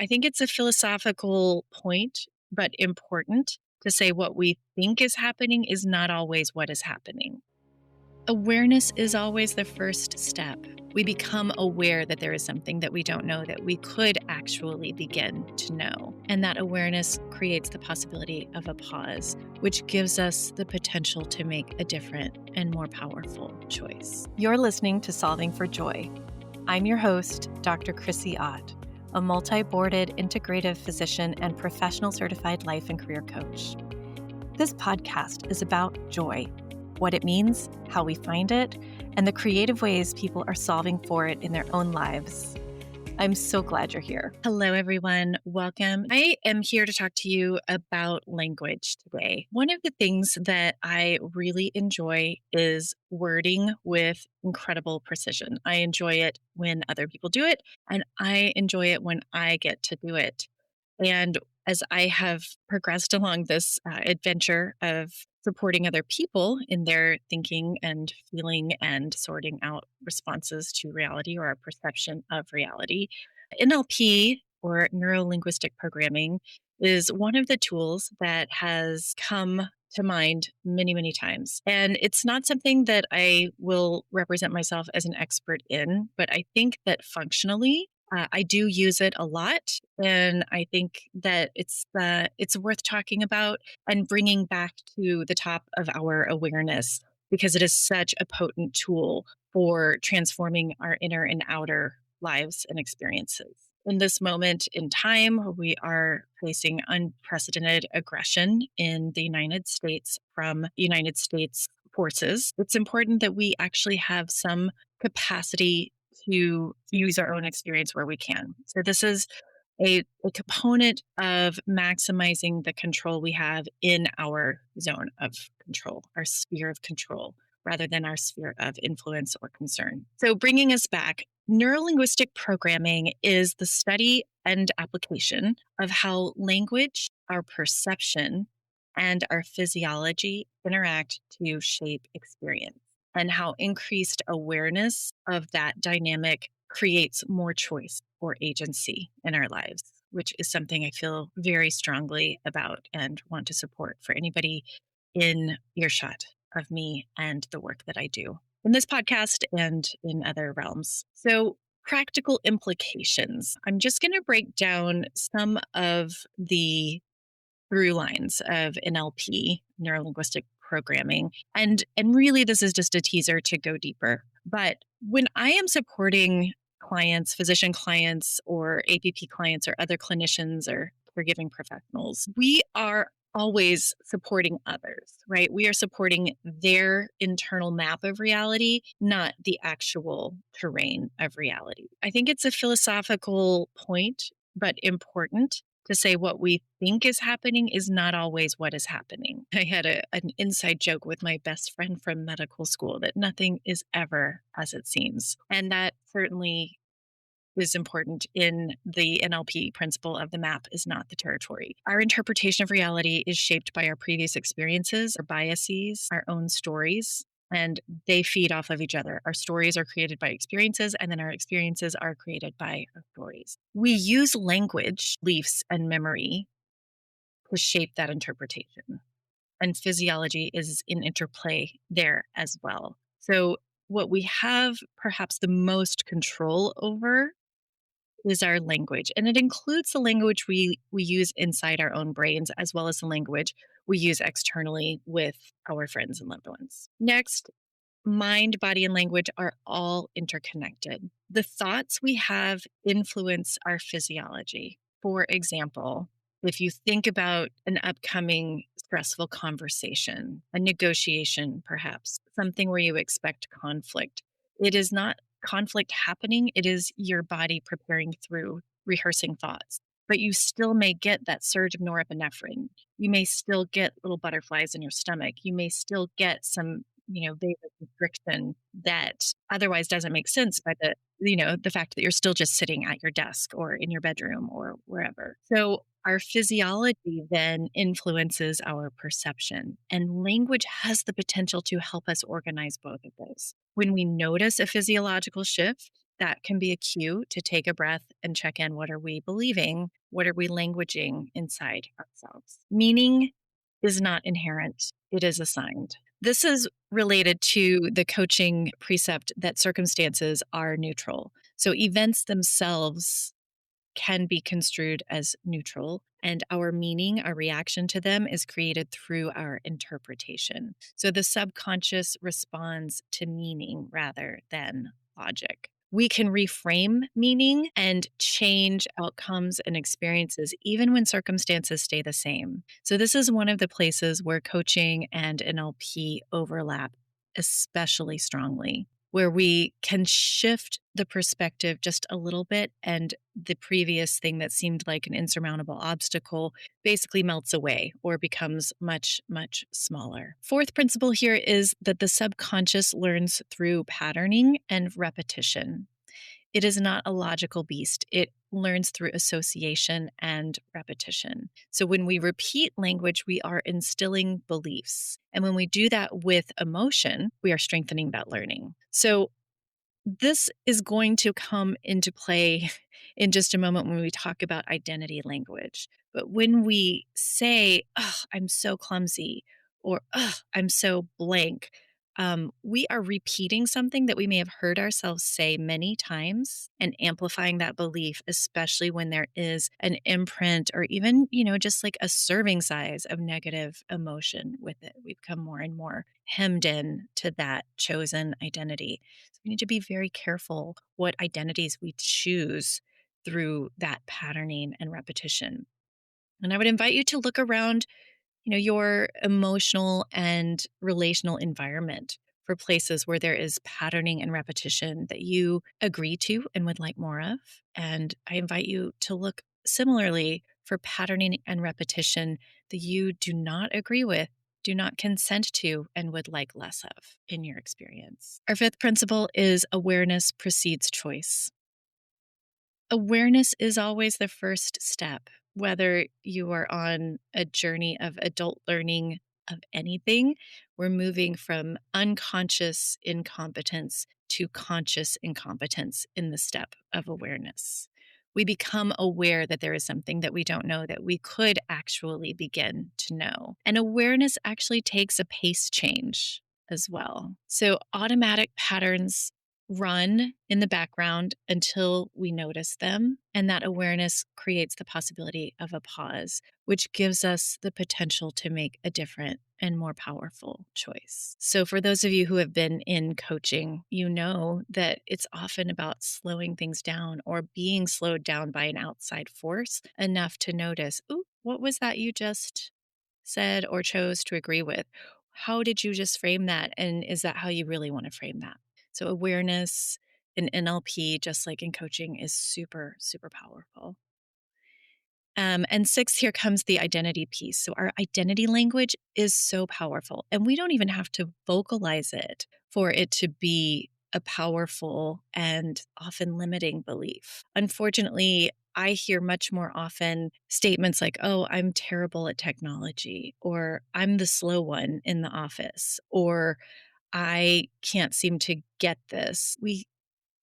I think it's a philosophical point, but important to say what we think is happening is not always what is happening. Awareness is always the first step. We become aware that there is something that we don't know that we could actually begin to know. And that awareness creates the possibility of a pause, which gives us the potential to make a different and more powerful choice. You're listening to Solving for Joy. I'm your host, Dr. Chrissy Ott, a multi-boarded integrative physician and professional certified life and career coach. This podcast is about joy, what it means, how we find it, and the creative ways people are solving for it in their own lives. I'm so glad you're here. Hello, everyone. Welcome. I am here to talk to you about language today. One of the things that I really enjoy is wording with incredible precision. I enjoy it when other people do it, and I enjoy it when I get to do it. And as I have progressed along this adventure of supporting other people in their thinking and feeling and sorting out responses to reality or our perception of reality, NLP or Neuro-Linguistic Programming is one of the tools that has come to mind many, many times. And it's not something that I will represent myself as an expert in, but I think that functionally, I do use it a lot, and I think that it's worth talking about and bringing back to the top of our awareness because it is such a potent tool for transforming our inner and outer lives and experiences. In this moment in time, we are facing unprecedented aggression in the United States from United States forces. It's important that we actually have some capacity to use our own experience where we can. So this is a component of maximizing the control we have in our zone of control, our sphere of control, rather than our sphere of influence or concern. So bringing us back, neurolinguistic programming is the study and application of how language, our perception, and our physiology interact to shape experience, and how increased awareness of that dynamic creates more choice or agency in our lives, which is something I feel very strongly about and want to support for anybody in earshot of me and the work that I do in this podcast and in other realms. So, practical implications. I'm just going to break down some of the through lines of NLP, neuro linguistic programming. And really this is just a teaser to go deeper. But when I am supporting clients, physician clients or APP clients or other clinicians or caregiving professionals, we are always supporting others, right? We are supporting their internal map of reality, not the actual terrain of reality. I think it's a philosophical point, but important to say what we think is happening is not always what is happening. I had an inside joke with my best friend from medical school that nothing is ever as it seems. And that certainly is important in the NLP principle of the map is not the territory. Our interpretation of reality is shaped by our previous experiences, our biases, our own stories, and they feed off of each other. Our stories are created by experiences, and then our experiences are created by our stories. We use language, beliefs, and memory to shape that interpretation. And physiology is in interplay there as well. So, what we have perhaps the most control over is our language. And it includes the language we use inside our own brains, as well as the language we use externally with our friends and loved ones. Next, mind, body, and language are all interconnected. The thoughts we have influence our physiology. For example, if you think about an upcoming stressful conversation, a negotiation, perhaps, something where you expect conflict, it is not conflict happening, it is your body preparing through rehearsing thoughts. But you still may get that surge of norepinephrine. You may still get little butterflies in your stomach. You may still get some vasoconstriction that otherwise doesn't make sense by the fact that you're still just sitting at your desk or in your bedroom or wherever. So our physiology then influences our perception, and language has the potential to help us organize both of those. When we notice a physiological shift, that can be a cue to take a breath and check in. What are we believing? What are we languaging inside ourselves? Meaning is not inherent, it is assigned. This is related to the coaching precept that circumstances are neutral. So events themselves can be construed as neutral, and our meaning, our reaction to them is created through our interpretation. So the subconscious responds to meaning rather than logic. We can reframe meaning and change outcomes and experiences even when circumstances stay the same. So, this is one of the places where coaching and NLP overlap especially strongly, where we can shift the perspective just a little bit, and the previous thing that seemed like an insurmountable obstacle basically melts away or becomes much, much smaller. Fourth principle here is that the subconscious learns through patterning and repetition. It is not a logical beast. It learns through association and repetition. So when we repeat language, we are instilling beliefs. And when we do that with emotion, we are strengthening that learning. So this is going to come into play in just a moment when we talk about identity language. But when we say, oh, I'm so clumsy, or oh, I'm so blank, we are repeating something that we may have heard ourselves say many times and amplifying that belief, especially when there is an imprint or even, just like a serving size of negative emotion with it. We become more and more hemmed in to that chosen identity. So we need to be very careful what identities we choose through that patterning and repetition. And I would invite you to look around, your emotional and relational environment for places where there is patterning and repetition that you agree to and would like more of. And I invite you to look similarly for patterning and repetition that you do not agree with, do not consent to, and would like less of in your experience. Our fifth principle is awareness precedes choice. Awareness is always the first step, whether you are on a journey of adult learning of anything. We're moving from unconscious incompetence to conscious incompetence in the step of awareness. We become aware that there is something that we don't know that we could actually begin to know. And awareness actually takes a pace change as well. So, automatic patterns run in the background until we notice them. And that awareness creates the possibility of a pause, which gives us the potential to make a different and more powerful choice. So, for those of you who have been in coaching, you know that it's often about slowing things down or being slowed down by an outside force enough to notice, ooh, what was that you just said or chose to agree with? How did you just frame that? And is that how you really want to frame that? So, awareness in NLP, just like in coaching, is super, super powerful. And sixth, here comes the identity piece. So, our identity language is so powerful, and we don't even have to vocalize it for it to be a powerful and often limiting belief. Unfortunately, I hear much more often statements like, oh, I'm terrible at technology, or I'm the slow one in the office, or I can't seem to get this. We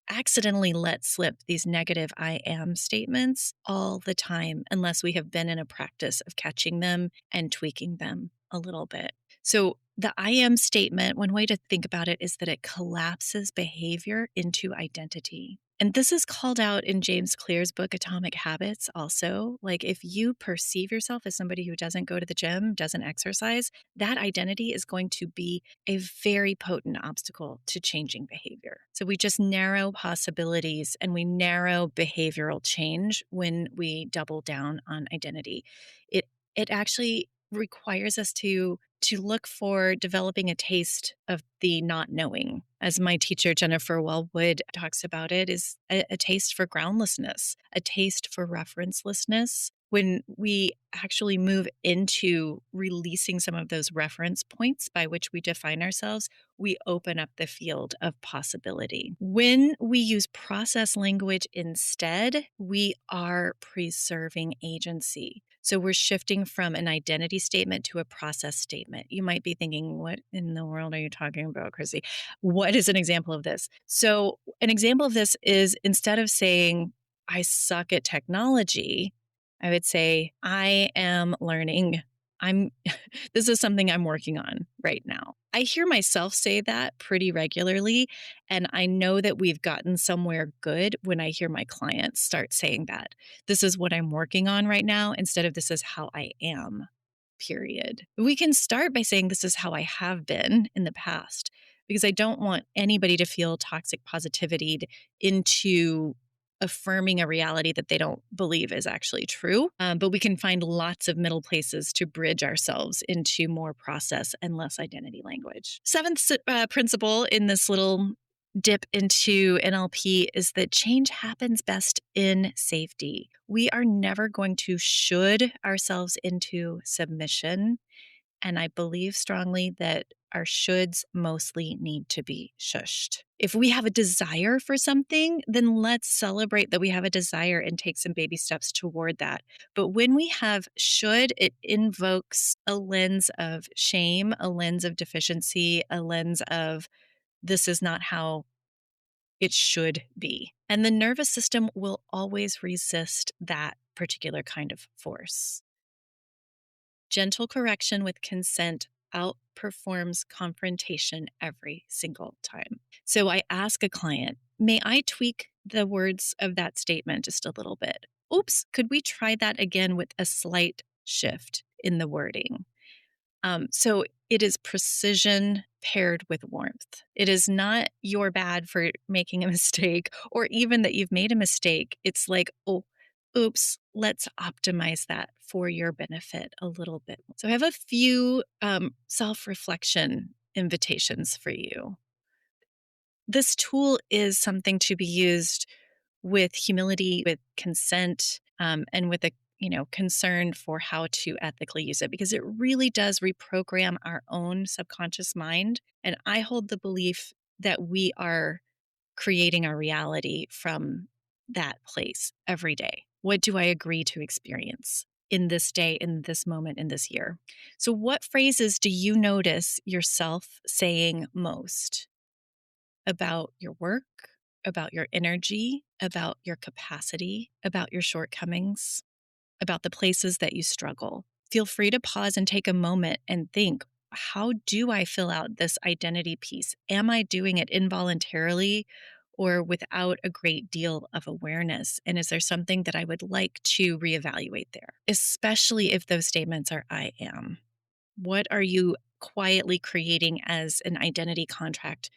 accidentally let slip these negative I am statements all the time unless we have been in a practice of catching them and tweaking them a little bit. So, the I am statement, one way to think about it is that it collapses behavior into identity. And this is called out in James Clear's book, Atomic Habits, also. Like, if you perceive yourself as somebody who doesn't go to the gym, doesn't exercise, that identity is going to be a very potent obstacle to changing behavior. So we just narrow possibilities and we narrow behavioral change when we double down on identity. It actually requires us to look for developing a taste of the not knowing. As my teacher Jennifer Wellwood talks about it, is a taste for groundlessness, a taste for referencelessness. When we actually move into releasing some of those reference points by which we define ourselves, we open up the field of possibility. When we use process language instead, we are preserving agency. So we're shifting from an identity statement to a process statement. You might be thinking, what in the world are you talking about, Chrissy? What is an example of this? So, an example of this is instead of saying, I suck at technology, I would say, I am learning. I'm this is something I'm working on right now. I hear myself say that pretty regularly, and I know that we've gotten somewhere good when I hear my clients start saying that. This is what I'm working on right now instead of this is how I am, period. We can start by saying this is how I have been in the past because I don't want anybody to feel toxic positivity into affirming a reality that they don't believe is actually true. But we can find lots of middle places to bridge ourselves into more process and less identity language. Seventh principle in this little dip into NLP is that change happens best in safety. We are never going to should ourselves into submission. And I believe strongly that our shoulds mostly need to be shushed. If we have a desire for something, then let's celebrate that we have a desire and take some baby steps toward that. But when we have should, it invokes a lens of shame, a lens of deficiency, a lens of this is not how it should be. And the nervous system will always resist that particular kind of force. Gentle correction with consent outperforms confrontation every single time. So I ask a client, may I tweak the words of that statement just a little bit? Oops, could we try that again with a slight shift in the wording? So it is precision paired with warmth. It is not you're bad for making a mistake or even that you've made a mistake. It's like, oh, oops, let's optimize that for your benefit a little bit. So I have a few self reflection invitations for you. This tool is something to be used with humility, with consent, and with a concern for how to ethically use it because it really does reprogram our own subconscious mind. And I hold the belief that we are creating our reality from that place every day. What do I agree to experience in this day, in this moment, in this year? So, what phrases do you notice yourself saying most about your work, about your energy, about your capacity, about your shortcomings, about the places that you struggle? Feel free to pause and take a moment and think, how do I fill out this identity piece? Am I doing it involuntarily or without a great deal of awareness? And is there something that I would like to reevaluate there? Especially if those statements are I am. What are you quietly creating as an identity contract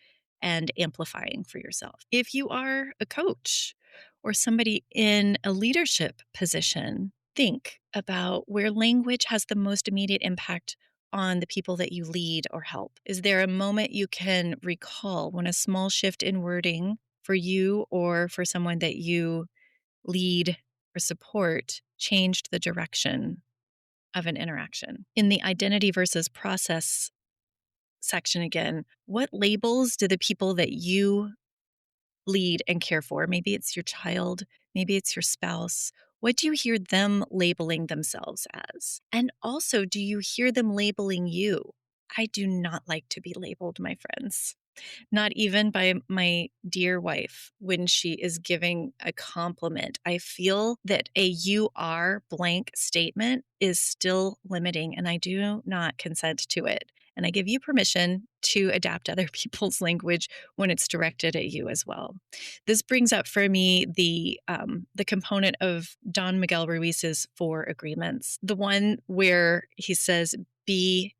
and amplifying for yourself? If you are a coach or somebody in a leadership position, think about where language has the most immediate impact on the people that you lead or help. Is there a moment you can recall when a small shift in wording for you or for someone that you lead or support changed the direction of an interaction? In the identity versus process section again, what labels do the people that you lead and care for? Maybe it's your child, maybe it's your spouse. What do you hear them labeling themselves as? And also, do you hear them labeling you? I do not like to be labeled, my friends. Not even by my dear wife when she is giving a compliment. I feel that a you are blank statement is still limiting, and I do not consent to it. And I give you permission to adapt other people's language when it's directed at you as well. This brings up for me the component of Don Miguel Ruiz's 4 agreements, the one where he says, be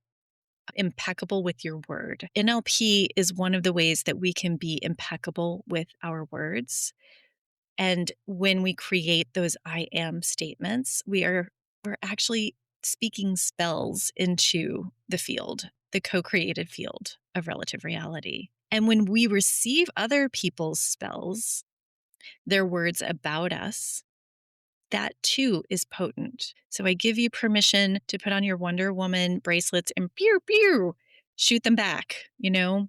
impeccable with your word. NLP is one of the ways that we can be impeccable with our words. And when we create those I am statements, we're actually speaking spells into the field, the co-created field of relative reality. And when we receive other people's spells, their words about us, that too is potent. So I give you permission to put on your Wonder Woman bracelets and pew, pew, shoot them back,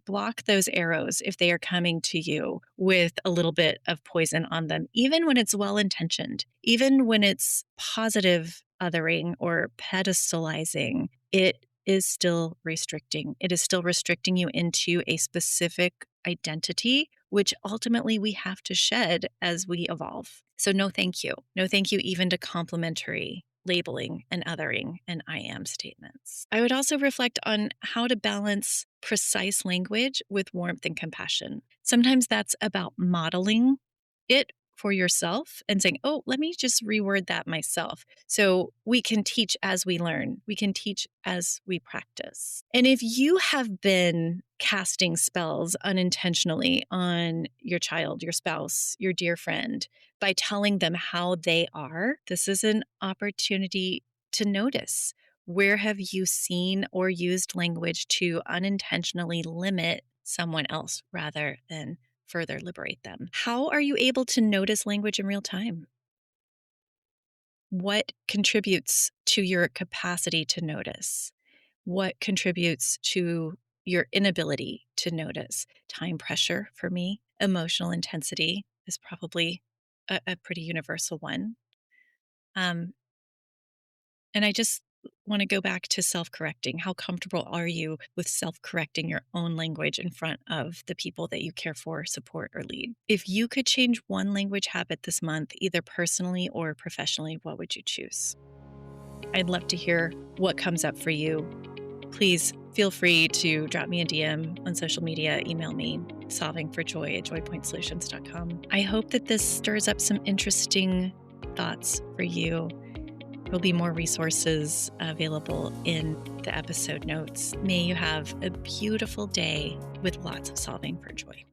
block those arrows if they are coming to you with a little bit of poison on them, even when it's well intentioned, even when it's positive othering or pedestalizing. It is still restricting. It is still restricting you into a specific identity, which ultimately we have to shed as we evolve. So, no, thank you. No, thank you, even to complimentary labeling and othering and I am statements. I would also reflect on how to balance precise language with warmth and compassion. Sometimes that's about modeling it for yourself and saying, oh, let me just reword that myself. So we can teach as we learn, we can teach as we practice. And if you have been casting spells unintentionally on your child, your spouse, your dear friend, by telling them how they are, this is an opportunity to notice. Where have you seen or used language to unintentionally limit someone else rather than further liberate them? How are you able to notice language in real time? What contributes to your capacity to notice? What contributes to your inability to notice? Time pressure for me, emotional intensity is probably a pretty universal one. Um, And I just want to go back to self correcting. How comfortable are you with self correcting your own language in front of the people that you care for, support, or lead? If you could change one language habit this month, either personally or professionally, what would you choose? I'd love to hear what comes up for you. Please feel free to drop me a DM on social media, email me, solvingforjoy@joypointsolutions.com. I hope that this stirs up some interesting thoughts for you. There'll be more resources available in the episode notes. May you have a beautiful day with lots of solving for joy.